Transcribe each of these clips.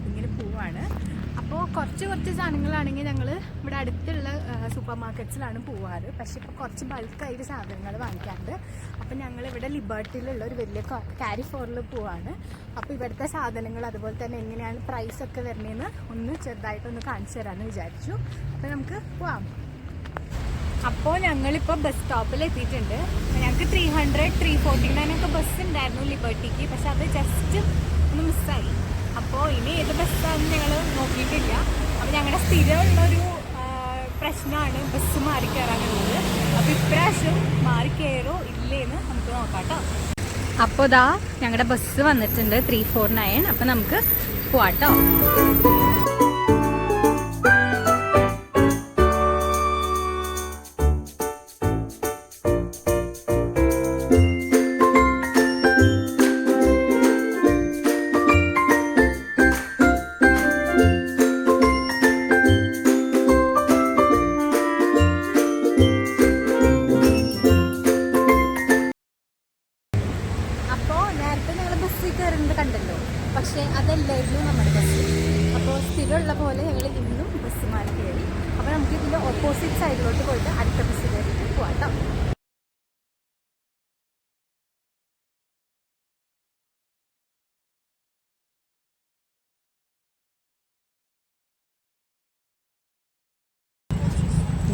ഷോപ്പിങ്ങിന് പോവാണ്. അപ്പോൾ കുറച്ച് സാധനങ്ങളാണെങ്കിൽ ഞങ്ങൾ ഇവിടെ അടുത്തുള്ള സൂപ്പർ മാർക്കറ്റ്സിലാണ് പോവാറ്. പക്ഷേ ഇപ്പോൾ കുറച്ച് ബൾക്കായിട്ട് സാധനങ്ങൾ വാങ്ങിക്കാറുണ്ട്. അപ്പോൾ ഞങ്ങളിവിടെ ലിബർട്ടിയിലുള്ള ഒരു വലിയ ക്യാരി ഫോറിൽ പോവാണ്. അപ്പോൾ ഇവിടുത്തെ സാധനങ്ങൾ അതുപോലെ തന്നെ എങ്ങനെയാണ് പ്രൈസൊക്കെ വരുന്നതെന്ന് ഒന്ന് ചെറുതായിട്ടൊന്ന് കാണിച്ചു തരാമെന്ന് വിചാരിച്ചു. അപ്പോൾ നമുക്ക് പോവാം. അപ്പോൾ ഞങ്ങളിപ്പോൾ ബസ് സ്റ്റോപ്പിൽ എത്തിയിട്ടുണ്ട്. ഞങ്ങൾക്ക് 300, 349 ബസ് ഉണ്ടായിരുന്നു ലിബർട്ടിക്ക്. പക്ഷെ അത് ജസ്റ്റ് ഒന്ന് മിസ്സായി. അപ്പോൾ ഇനി ഏത് ബസ്സാണെന്ന് ഞങ്ങൾ നോക്കിയിട്ടില്ല. അപ്പോൾ ഞങ്ങളുടെ സ്ഥിരമുള്ളൊരു പ്രശ്നമാണ് ബസ് മാറി കയറാനുള്ളത്. അപ്പോൾ ഇപ്രാവശ്യം മാറി കയറോ ഇല്ലേന്ന് നമുക്ക് നോക്കാം കേട്ടോ. അപ്പോൾ ഇതാ ഞങ്ങളുടെ ബസ് വന്നിട്ടുണ്ട് 349. അപ്പോൾ നമുക്ക് പോവാട്ടോ. കണ്ടല്ലോ, പക്ഷേ അതല്ലായിരുന്നു നമ്മുടെ ബസ്. അപ്പോൾ സ്ഥിരമുള്ള പോലെ ഞങ്ങൾ ഇന്നും ബസ് മാറി കയറി. അപ്പോൾ നമുക്ക് ഇതിൻ്റെ ഓപ്പോസിറ്റ് സൈഡിലോട്ട് പോയിട്ട് അടുത്ത ബസ് കയറിയിട്ട് പോകാം.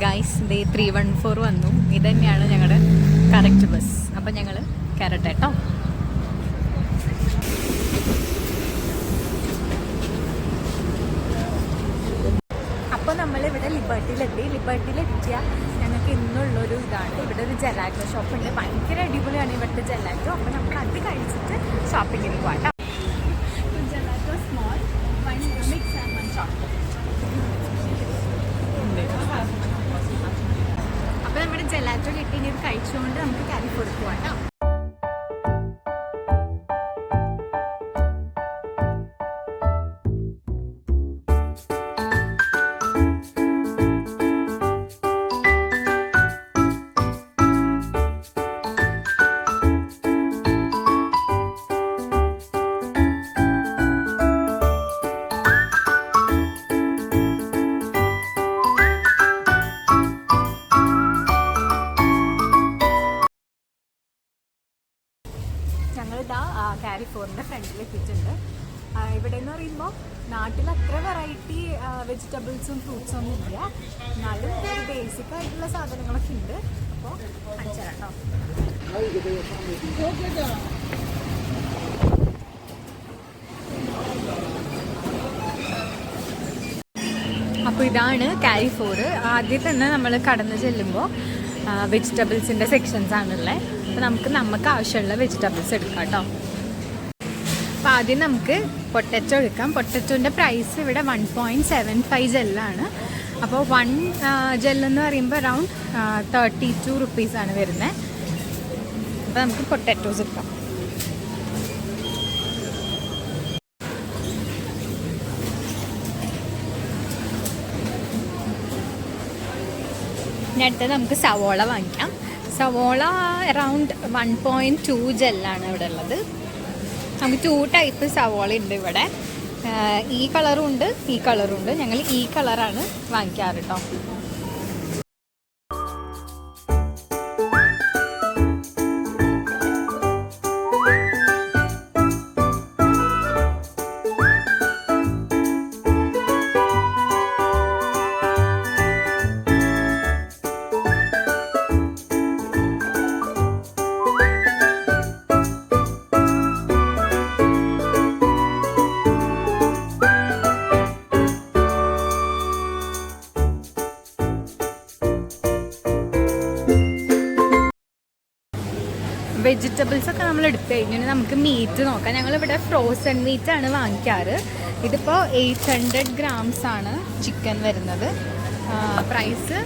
ഗൈസ്, ഡേ 314 വന്നു. ഇതന്നെയാണ് ഞങ്ങളുടെ കറക്റ്റ് ബസ്. അപ്പം ഞങ്ങൾ കയറട്ടെ കേട്ടോ. അപ്പോൾ നമ്മളിവിടെ ലിബർട്ടിയിലെത്തിയ ഞങ്ങൾക്ക് ഇന്നുള്ളൊരു ഇതാണ്. ഇവിടെ ഒരു ജെലാറ്റോ ഷോപ്പ് ഉണ്ട്. ഭയങ്കര അടിപൊളിയാണ് ഇവിടുത്തെ ജെലാറ്റോ. അപ്പോൾ നമുക്ക് അത് കഴിച്ചിട്ട് ഷോപ്പിങ്ങിന് പോകാം. Gelato small, 1 mix and 1 chocolate. അപ്പോൾ നമ്മുടെ ജെലാറ്റോ കിട്ടി. ഇനി ഇത് കഴിച്ചുകൊണ്ട് നമുക്ക് കാലിഫോർണിയ പോകാം കേട്ടോ. ഞങ്ങളിതാ കാലിഫോർണിയയുടെ ഫ്രണ്ടിൽ എത്തിയിട്ടുണ്ട്. ഇവിടെ എന്ന് പറയുമ്പോൾ നാട്ടിൽ അത്ര വെറൈറ്റി വെജിറ്റബിൾസും ഫ്രൂട്ട്സും ഒന്നും ഇല്ല. എന്നാലും ഒരു ബേസിക് ആയിട്ടുള്ള സാധനങ്ങളൊക്കെ ഉണ്ട്. അപ്പോൾ കാണിച്ചു തരാം കേട്ടോ. അപ്പോൾ ഇതാണ് കാലിഫോർ. ആദ്യം തന്നെ നമ്മൾ കടന്നു ചെല്ലുമ്പോൾ വെജിറ്റബിൾസിൻ്റെ സെക്ഷൻസ് ആണുള്ളത്. അപ്പോൾ നമുക്ക് ആവശ്യമുള്ള വെജിറ്റബിൾസ് എടുക്കാം കേട്ടോ. അപ്പോൾ ആദ്യം നമുക്ക് പൊട്ടറ്റോ എടുക്കാം. പൊട്ടറ്റോൻ്റെ പ്രൈസ് ഇവിടെ 1.75 ജെല്ലാണ്. അപ്പോൾ 1 ജെല്ലെന്ന് പറയുമ്പോൾ അറൗണ്ട് 32 റുപ്പീസാണ് വരുന്നത്. അപ്പോൾ നമുക്ക് പൊട്ടറ്റോസ് എടുക്കാം. ഇനി അടുത്തത് നമുക്ക് സവോള വാങ്ങിക്കാം. സവോള അറൗണ്ട് 1.2 ജെല്ലാണ് ഇവിടെ ഉള്ളത്. നമുക്ക് 2 ടൈപ്പ് സവോള ഉണ്ട് ഇവിടെ. ഈ കളറും ഉണ്ട്, ഈ കളറും ഉണ്ട്. ഞങ്ങൾ ഈ കളറാണ് വാങ്ങിക്കാറ് കേട്ടോ. വെജിറ്റബിൾസ് ഒക്കെ നമ്മൾ എടുത്തു കഴിഞ്ഞാൽ നമുക്ക് മീറ്റ് നോക്കാം. ഞങ്ങളിവിടെ ഫ്രോസൺ മീറ്റാണ് വാങ്ങിക്കാറ്. ഇതിപ്പോൾ 800 grams ആണ് ചിക്കൻ വരുന്നത്. പ്രൈസ്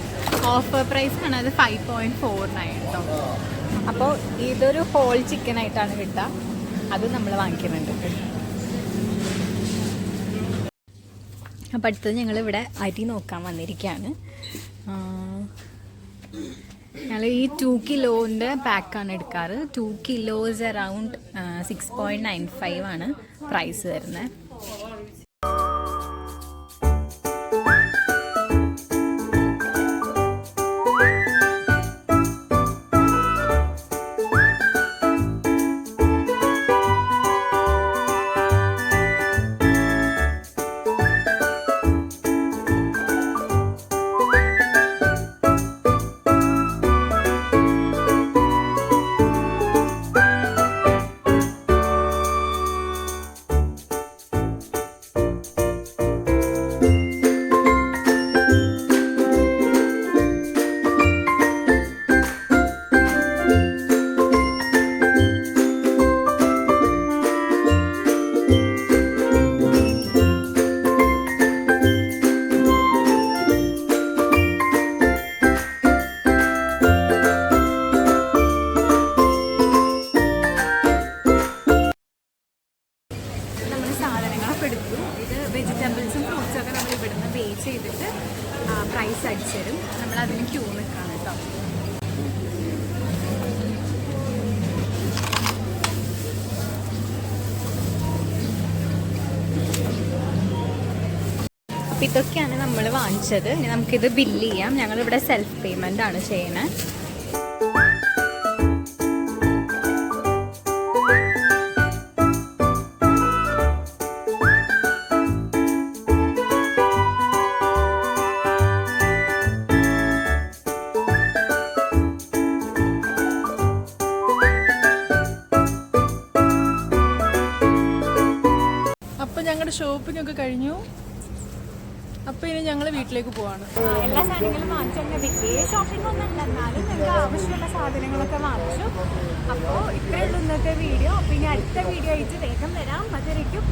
ഓഫർ പ്രൈസ് ആണ്. അത് 5.49 കേട്ടോ. അപ്പോൾ ഇതൊരു ഹോൾ ചിക്കൻ ആയിട്ടാണ് കിട്ടുക. അത് നമ്മൾ വാങ്ങിക്കുന്നുണ്ട്. അപ്പോൾ അടുത്തത് ഞങ്ങളിവിടെ അരി നോക്കാൻ വന്നിരിക്കുകയാണ്. ഞങ്ങൾ ഈ 2 കിലോൻ്റെ പാക്കാണ് എടുക്കാറ്. 2 കിലോസ് അറൗണ്ട് 6.95 ആണ് പ്രൈസ് വരുന്നത്. ഇതൊക്കെയാണ് നമ്മൾ വാങ്ങിച്ചത്. ഇനി നമുക്കിത് ബില്ല് ചെയ്യാം. ഞങ്ങളിവിടെ സെൽഫ് പേയ്മെൻ്റ് ആണ് ചെയ്യണത്. ഞങ്ങളുടെ ഷോപ്പിംഗ് ഒക്കെ കഴിഞ്ഞു. അപ്പൊ ഇനി ഞങ്ങൾ വീട്ടിലേക്ക് പോവാണ്. എല്ലാ സാധനങ്ങളും വാങ്ങിച്ചു. അങ്ങനെ വലിയ ഷോപ്പിംഗ് ഒന്നും അല്ല, എന്നാലും ഞങ്ങൾക്ക് ആവശ്യമുള്ള സാധനങ്ങളൊക്കെ വാങ്ങിച്ചു. അപ്പോൾ ഇത്രയേ ഉള്ളൂ ഇന്നത്തെ വീഡിയോ. അപ്പോൾ ഇനി അടുത്ത വീഡിയോ ആയിട്ട് വേഗം വരാം. അതുവരേക്കും